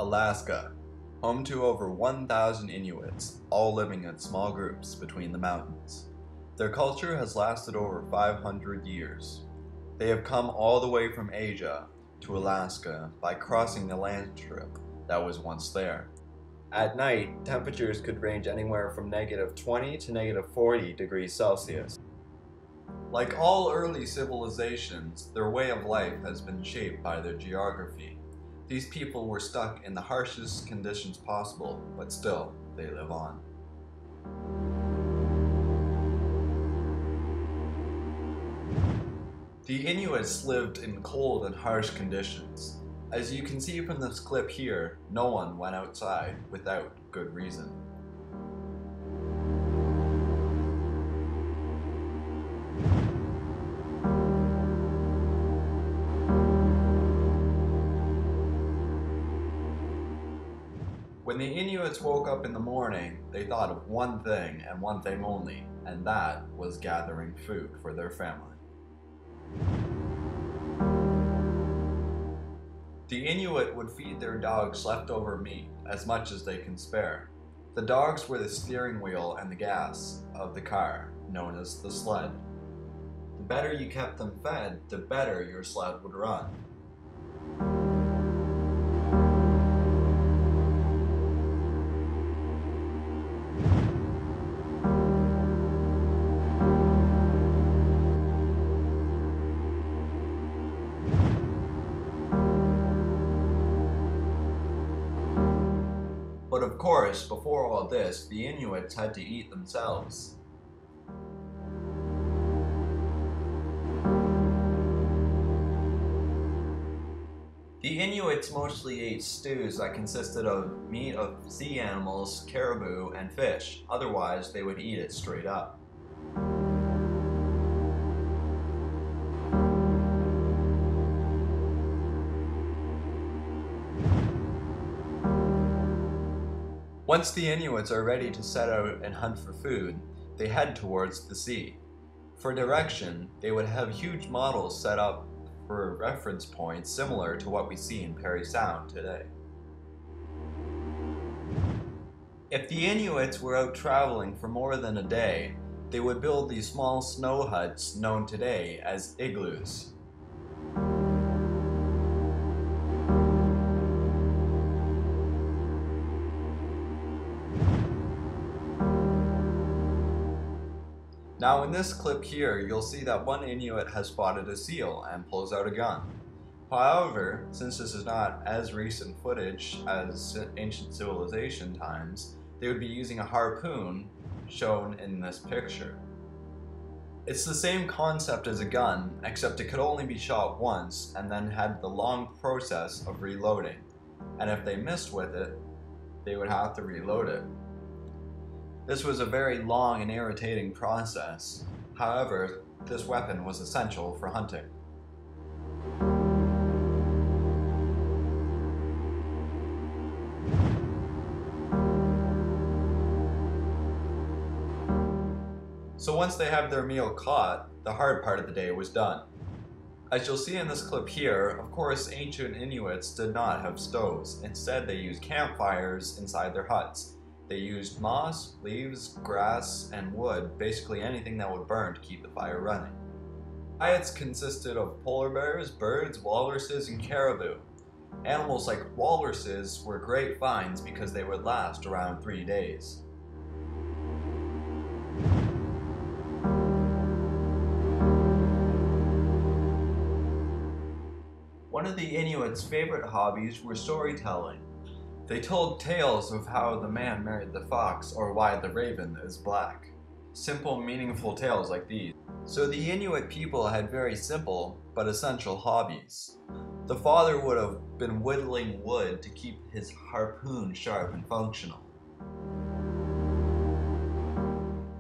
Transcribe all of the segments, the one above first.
Alaska, home to over 1,000 Inuits, all living in small groups between the mountains. Their culture has lasted over 500 years. They have come all the way from Asia to Alaska by crossing the land strip that was once there. At night, temperatures could range anywhere from -20 to -40 degrees Celsius. Like all early civilizations, their way of life has been shaped by their geography. These people were stuck in the harshest conditions possible, but still, they live on. The Inuits lived in cold and harsh conditions. As you can see from this clip here, no one went outside without good reason. When the Inuits woke up in the morning, they thought of one thing and one thing only, and that was gathering food for their family. The Inuit would feed their dogs leftover meat, as much as they can spare. The dogs were the steering wheel and the gas of the car, known as the sled. The better you kept them fed, the better your sled would run. But of course, before all this, the Inuits had to eat themselves. The Inuits mostly ate stews that consisted of meat of sea animals, caribou, and fish. Otherwise, they would eat it straight up. Once the Inuits are ready to set out and hunt for food, they head towards the sea. For direction, they would have huge models set up for reference points similar to what we see in Parry Sound today. If the Inuits were out traveling for more than a day, they would build these small snow huts known today as igloos. Now in this clip here, you'll see that one Inuit has spotted a seal and pulls out a gun. However, since this is not as recent footage as ancient civilization times, they would be using a harpoon shown in this picture. It's the same concept as a gun, except it could only be shot once and then had the long process of reloading. And if they missed with it, they would have to reload it. This was a very long and irritating process. However, this weapon was essential for hunting. So once they have their meal caught, the hard part of the day was done. As you'll see in this clip here, of course ancient Inuits did not have stoves. Instead, they used campfires inside their huts. They used moss, leaves, grass, and wood, basically anything that would burn to keep the fire running. Diets consisted of polar bears, birds, walruses, and caribou. Animals like walruses were great finds because they would last around 3 days. One of the Inuits' favorite hobbies were storytelling. They told tales of how the man married the fox or why the raven is black. Simple, meaningful tales like these. So the Inuit people had very simple but essential hobbies. The father would have been whittling wood to keep his harpoon sharp and functional.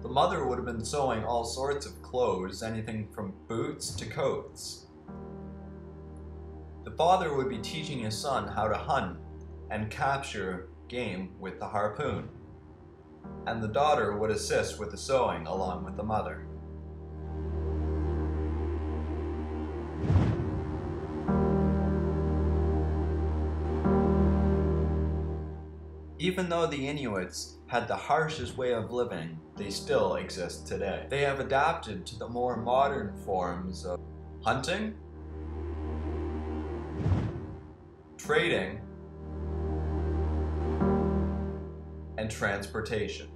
The mother would have been sewing all sorts of clothes, anything from boots to coats. The father would be teaching his son how to hunt and capture game with the harpoon, and the daughter would assist with the sewing along with the mother. Even though the Inuits had the harshest way of living, they still exist today. They have adapted to the more modern forms of hunting, trading, and transportation.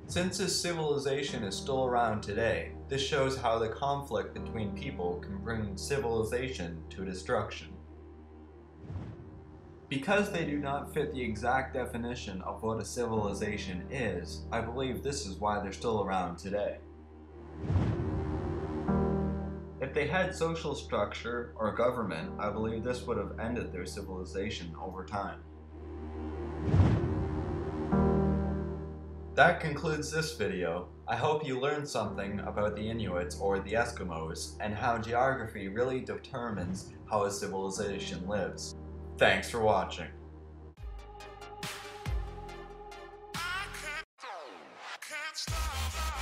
Since this civilization is still around today, this shows how the conflict between people can bring civilization to destruction. Because they do not fit the exact definition of what a civilization is, I believe this is why they're still around today. If they had social structure or government, I believe this would have ended their civilization over time. That concludes this video. I hope you learned something about the Inuits or the Eskimos and how geography really determines how a civilization lives. Thanks for watching. I can't stop.